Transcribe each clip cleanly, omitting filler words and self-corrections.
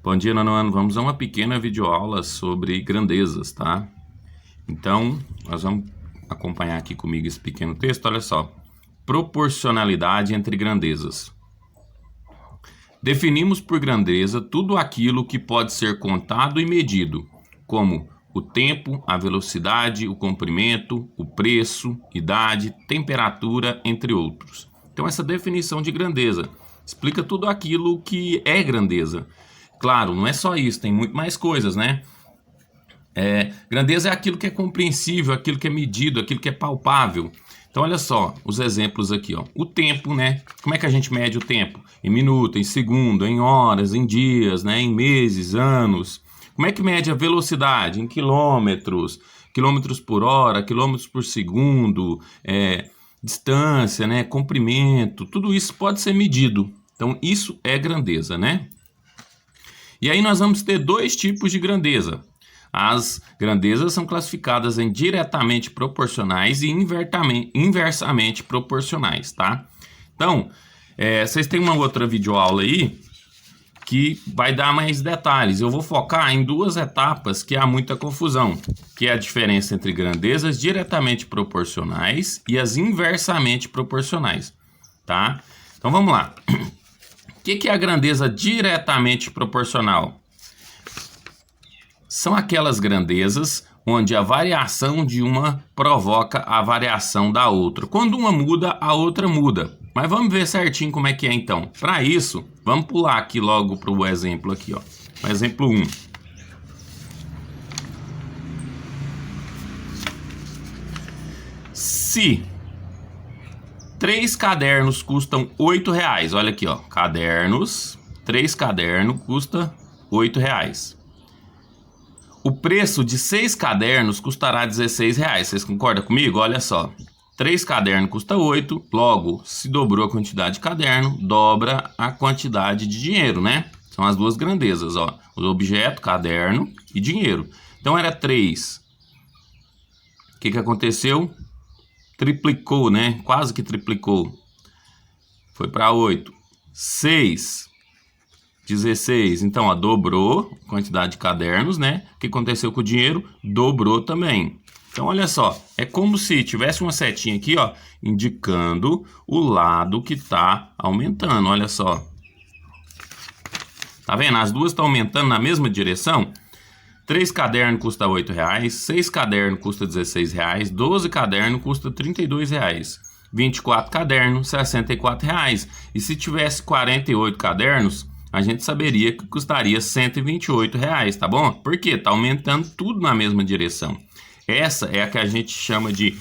Bom dia, nono ano. Vamos a uma pequena videoaula sobre grandezas, tá? Então, nós vamos acompanhar aqui comigo esse pequeno texto. Olha só. Proporcionalidade entre grandezas. Definimos por grandeza tudo aquilo que pode ser contado e medido, como o tempo, a velocidade, o comprimento, o preço, idade, temperatura, entre outros. Então, essa definição de grandeza explica tudo aquilo que é grandeza. Claro, não é só isso, tem muito mais coisas, né? Grandeza é aquilo que é compreensível, aquilo que é medido, aquilo que é palpável. Então, olha só os exemplos aqui, ó. O tempo, né? Como é que a gente mede o tempo? Em minuto, em segundo, em horas, em dias, né? Em meses, anos. Como é que mede a velocidade? Em quilômetros, quilômetros por hora, quilômetros por segundo, distância, né? Comprimento, tudo isso pode ser medido. Então, isso é grandeza, né? E aí nós vamos ter dois tipos de grandeza. As grandezas são classificadas em diretamente proporcionais e inversamente proporcionais, tá? Então, vocês têm uma outra videoaula aí que vai dar mais detalhes. Eu vou focar em duas etapas que há muita confusão, que é a diferença entre grandezas diretamente proporcionais e as inversamente proporcionais, tá? Então vamos lá. O que é a grandeza diretamente proporcional? São aquelas grandezas onde a variação de uma provoca a variação da outra. Quando uma muda, a outra muda. Mas vamos ver certinho como é que é então. Para isso, vamos pular aqui logo para o exemplo aqui, ó. O exemplo 1. Se 3 cadernos custam R$8, olha aqui, ó, cadernos, 3 cadernos custa R$8. O preço de 6 cadernos custará R$16. Vocês concordam comigo? Olha só, 3 cadernos custa 8, logo, se dobrou a quantidade de caderno, dobra a quantidade de dinheiro, né? São as duas grandezas, ó, o objeto, caderno e dinheiro. Então era 3. O que aconteceu? Triplicou, né? Quase que triplicou. Foi para 8. 6. 16. Então, ó, dobrou a quantidade de cadernos, né? O que aconteceu com o dinheiro? Dobrou também. Então, olha só. É como se tivesse uma setinha aqui, ó, indicando o lado que está aumentando. Olha só. Tá vendo? As duas estão aumentando na mesma direção. 3 cadernos custa R$8, 6 cadernos custa R$16, 12 cadernos custa R$32, 24 cadernos, R$64. E se tivesse 48 cadernos, a gente saberia que custaria R$128, tá bom? Porque tá aumentando tudo na mesma direção. Essa é a que a gente chama de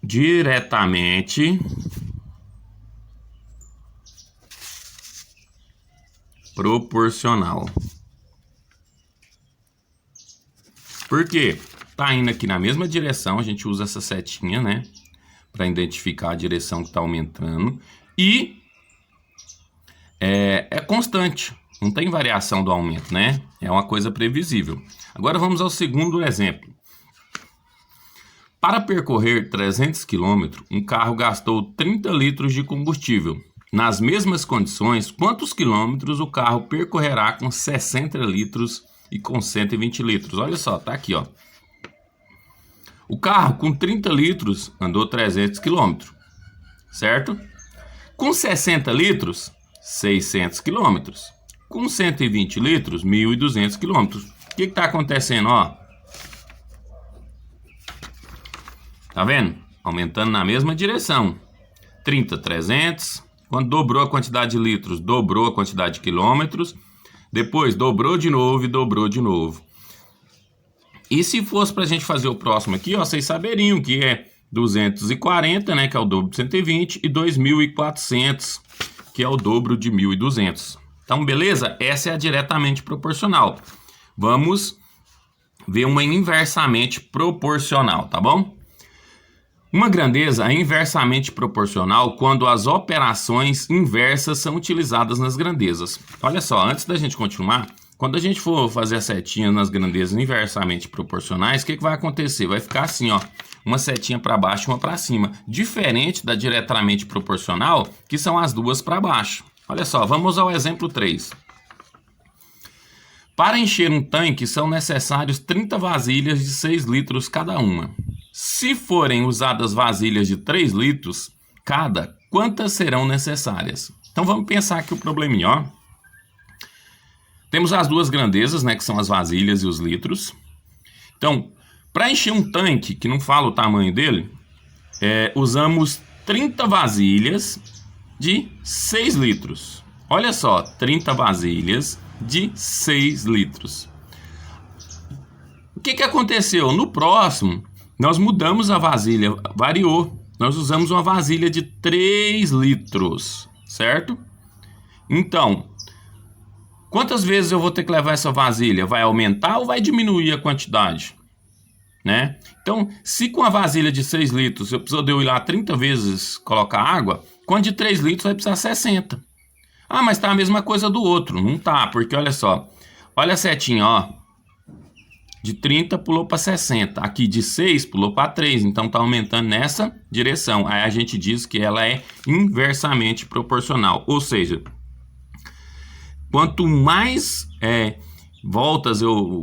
diretamente proporcional. Por quê? Tá indo aqui na mesma direção, a gente usa essa setinha, né? Para identificar a direção que está aumentando. E é constante, não tem variação do aumento, né? É uma coisa previsível. Agora vamos ao segundo exemplo. Para percorrer 300 km, um carro gastou 30 litros de combustível. Nas mesmas condições, quantos quilômetros o carro percorrerá com 60 litros e com 120 litros. Olha só, tá aqui, ó. O carro com 30 litros andou 300 km, certo? Com 60 litros, 600 km. Com 120 litros, 1.200 km. O que tá acontecendo, ó? Tá vendo? Aumentando na mesma direção. 30, 300. Quando dobrou a quantidade de litros, dobrou a quantidade de quilômetros. Depois dobrou de novo e dobrou de novo. E se fosse para a gente fazer o próximo aqui, ó, vocês saberiam que é 240, né, que é o dobro de 120, e 2.400, que é o dobro de 1.200. Então, beleza? Essa é a diretamente proporcional. Vamos ver uma inversamente proporcional, tá bom? Uma grandeza é inversamente proporcional quando as operações inversas são utilizadas nas grandezas. Olha só, antes da gente continuar, quando a gente for fazer a setinha nas grandezas inversamente proporcionais, o que vai acontecer? Vai ficar assim, ó, uma setinha para baixo e uma para cima. Diferente da diretamente proporcional, que são as duas para baixo. Olha só, vamos ao exemplo 3. Para encher um tanque são necessários 30 vasilhas de 6 litros cada uma. Se forem usadas vasilhas de 3 litros cada, quantas serão necessárias? Então vamos pensar aqui o probleminha, ó. Temos as duas grandezas, né, que são as vasilhas e os litros. Então, para encher um tanque, que não fala o tamanho dele, usamos 30 vasilhas de 6 litros. Olha só, 30 vasilhas de 6 litros. O que aconteceu? No próximo, nós mudamos a vasilha, variou. Nós usamos uma vasilha de 3 litros, certo? Então, quantas vezes eu vou ter que levar essa vasilha? Vai aumentar ou vai diminuir a quantidade? Né? Então, se com a vasilha de 6 litros eu preciso de eu ir lá 30 vezes colocar água, com a de 3 litros vai precisar 60. Ah, mas tá a mesma coisa do outro. Não tá, porque olha só. Olha a setinha, ó. De 30 pulou para 60. Aqui de 6 pulou para 3. Então tá aumentando nessa direção. Aí a gente diz que ela é inversamente proporcional. Ou seja, quanto mais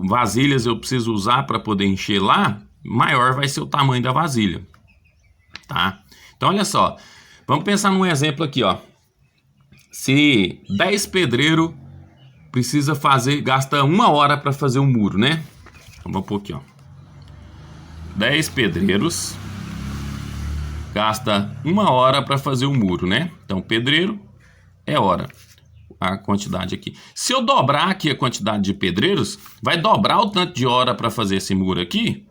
vasilhas eu preciso usar para poder encher lá, maior vai ser o tamanho da vasilha, tá? Então olha só, vamos pensar num exemplo aqui, ó. Se 10 pedreiros gasta 1 hora para fazer um muro, né? Então vamos pôr aqui, ó. 10 pedreiros gasta 1 hora para fazer um muro, né? Então pedreiro é hora. A quantidade aqui. Se eu dobrar aqui a quantidade de pedreiros, vai dobrar o tanto de hora para fazer esse muro aqui?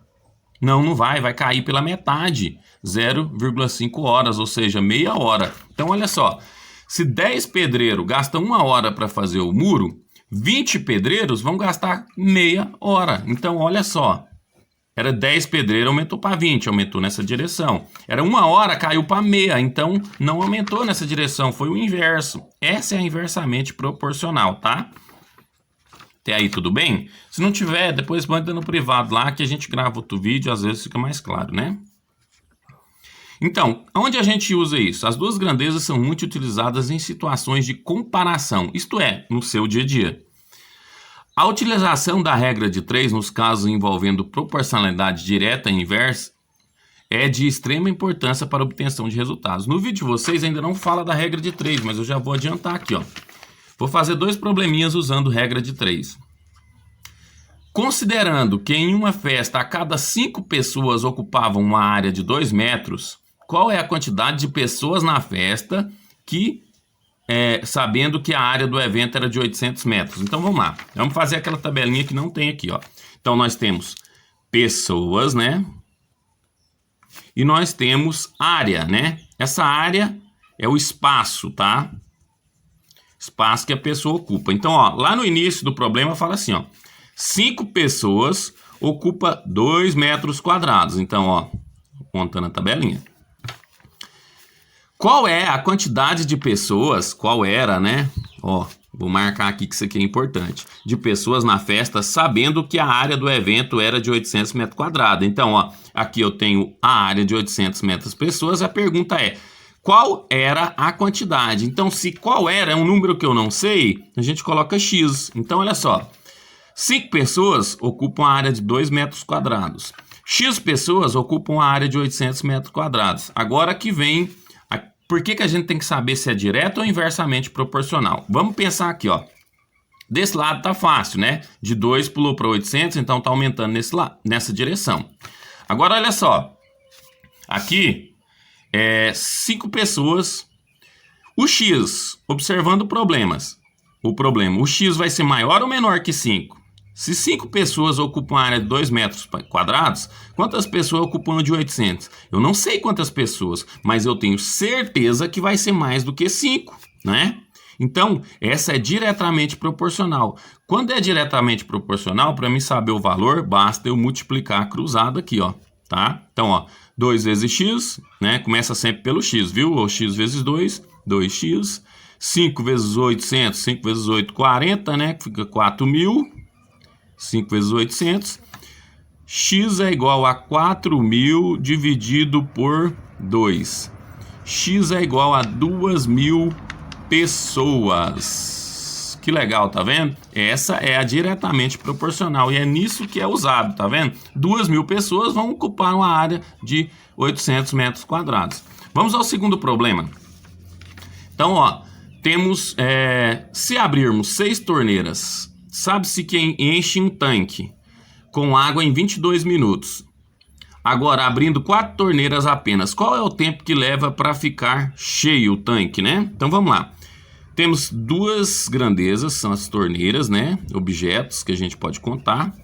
Não, não vai. Vai cair pela metade. 0,5 horas, ou seja, meia hora. Então, olha só. Se 10 pedreiros gastam 1 hora para fazer o muro, 20 pedreiros vão gastar meia hora. Então, olha só. Era 10 pedreiros, aumentou para 20, aumentou nessa direção. Era 1 hora, caiu para meia, então não aumentou nessa direção, foi o inverso. Essa é a inversamente proporcional, tá? Até aí tudo bem? Se não tiver, depois manda no privado lá que a gente grava outro vídeo, às vezes fica mais claro, né? Então, onde a gente usa isso? As duas grandezas são muito utilizadas em situações de comparação, isto é, no seu dia a dia. A utilização da regra de 3 nos casos envolvendo proporcionalidade direta e inversa é de extrema importância para a obtenção de resultados. No vídeo de vocês ainda não fala da regra de 3, mas eu já vou adiantar aqui, ó. Vou fazer 2 probleminhas usando regra de 3. Considerando que em uma festa a cada 5 pessoas ocupavam uma área de 2 metros, qual é a quantidade de pessoas na festa sabendo que a área do evento era de 800 metros. Então vamos lá, vamos fazer aquela tabelinha que não tem aqui, ó. Então nós temos pessoas, né? E nós temos área, né? Essa área é o espaço, tá? Espaço que a pessoa ocupa. Então, ó, lá no início do problema fala assim, ó. 5 pessoas ocupa 2 metros quadrados. Então, ó, contando a tabelinha. Qual é a quantidade de pessoas, qual era, né? Ó, vou marcar aqui que isso aqui é importante. De pessoas na festa, sabendo que a área do evento era de 800 metros quadrados. Então, ó, aqui eu tenho a área de 800 metros pessoas. A pergunta é, qual era a quantidade? Então, se qual era é um número que eu não sei, a gente coloca X. Então, olha só. 5 pessoas ocupam a área de 2 metros quadrados. X pessoas ocupam a área de 800 metros quadrados. Agora que vem... Por que a gente tem que saber se é direto ou inversamente proporcional? Vamos pensar aqui, ó. Desse lado tá fácil, né? De 2 pulou para 800, então tá aumentando nessa direção. Agora, olha só. Aqui, 5 pessoas. O X, observando problemas. O X vai ser maior ou menor que 5? Se 5 pessoas ocupam a área de 2 metros quadrados, quantas pessoas ocupam a de 800? Eu não sei quantas pessoas, mas eu tenho certeza que vai ser mais do que 5, né? Então, essa é diretamente proporcional. Quando é diretamente proporcional, para mim saber o valor, basta eu multiplicar cruzado aqui, ó, tá? Então, ó, 2 vezes x, né? Começa sempre pelo x, viu? Ou x vezes 2, 2x. 5 vezes 800, 5 vezes 8, 40, né? Fica 4.000. 5 vezes 800, x é igual a 4.000 dividido por 2. X é igual a 2.000 pessoas. Que legal, tá vendo? Essa é a diretamente proporcional e é nisso que é usado, tá vendo? 2.000 pessoas vão ocupar uma área de 800 metros quadrados. Vamos ao segundo problema. Então, ó, temos, se abrirmos 6 torneiras, sabe-se que enche um tanque com água em 22 minutos. Agora, abrindo 4 torneiras apenas, qual é o tempo que leva para ficar cheio o tanque, né? Então, vamos lá. Temos 2 grandezas, são as torneiras, né? Objetos que a gente pode contar.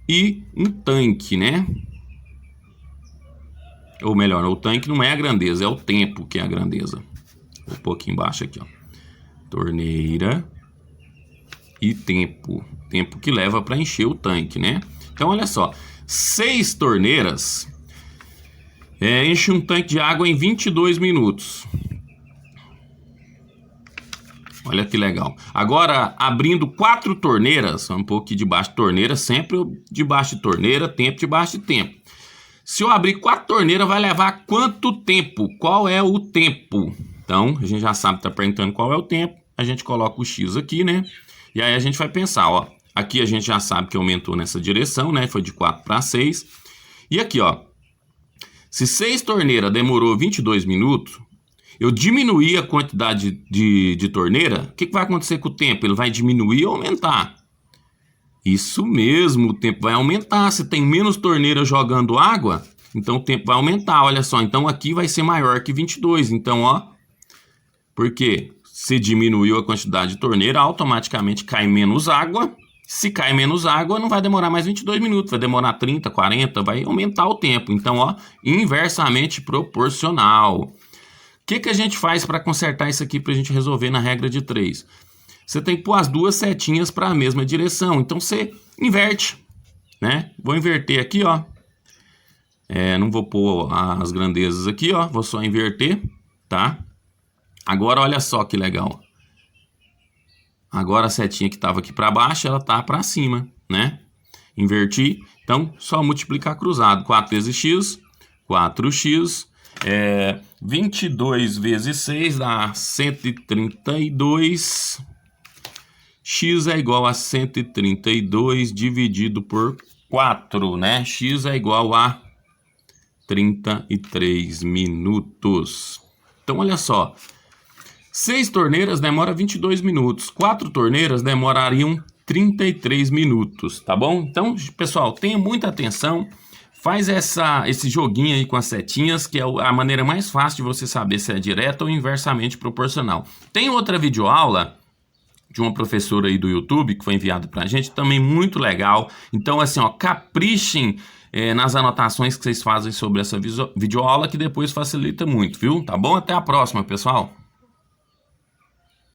E um tanque, né? Ou melhor, o tanque não é a grandeza, é o tempo que é a grandeza. Vou pôr aqui embaixo, aqui, ó. Torneira e tempo. Tempo que leva para encher o tanque, né? Então, olha só. 6 torneiras enche um tanque de água em 22 minutos. Olha que legal. Agora, abrindo 4 torneiras, um pouco aqui debaixo de torneira, sempre debaixo de torneira, tempo debaixo de tempo. Se eu abrir 4 torneiras, vai levar quanto tempo? Qual é o tempo? Então, a gente já sabe, tá perguntando qual é o tempo. A gente coloca o X aqui, né? E aí a gente vai pensar, ó. Aqui a gente já sabe que aumentou nessa direção, né? Foi de 4 para 6. E aqui, ó. Se 6 torneiras demorou 22 minutos, eu diminuí a quantidade de torneira, o que vai acontecer com o tempo? Ele vai diminuir ou aumentar? Isso mesmo, o tempo vai aumentar. Se tem menos torneira jogando água, então o tempo vai aumentar, olha só. Então aqui vai ser maior que 22. Então, ó, porque se diminuiu a quantidade de torneira, automaticamente cai menos água. Se cai menos água, não vai demorar mais 22 minutos, vai demorar 30, 40, vai aumentar o tempo. Então, ó, inversamente proporcional. O que a gente faz para consertar isso aqui para a gente resolver na regra de 3? Você tem que pôr as 2 setinhas para a mesma direção. Então, você inverte, né? Vou inverter aqui, ó. Não vou pôr as grandezas aqui, ó. Vou só inverter, tá? Agora, olha só que legal. Agora, a setinha que estava aqui para baixo, ela tá para cima, né? Inverti. Então, só multiplicar cruzado. 4 vezes x, 4x. 22 vezes 6 dá 132. X é igual a 132 dividido por 4, né? X é igual a 33 minutos. Então, olha só. 6 torneiras demora 22 minutos. 4 torneiras demorariam 33 minutos, tá bom? Então, pessoal, tenha muita atenção. Faz esse joguinho aí com as setinhas, que é a maneira mais fácil de você saber se é direta ou inversamente proporcional. Tem outra videoaula de uma professora aí do YouTube, que foi enviado pra gente, também muito legal. Então, assim, ó, caprichem nas anotações que vocês fazem sobre essa videoaula, que depois facilita muito, viu? Tá bom? Até a próxima, pessoal!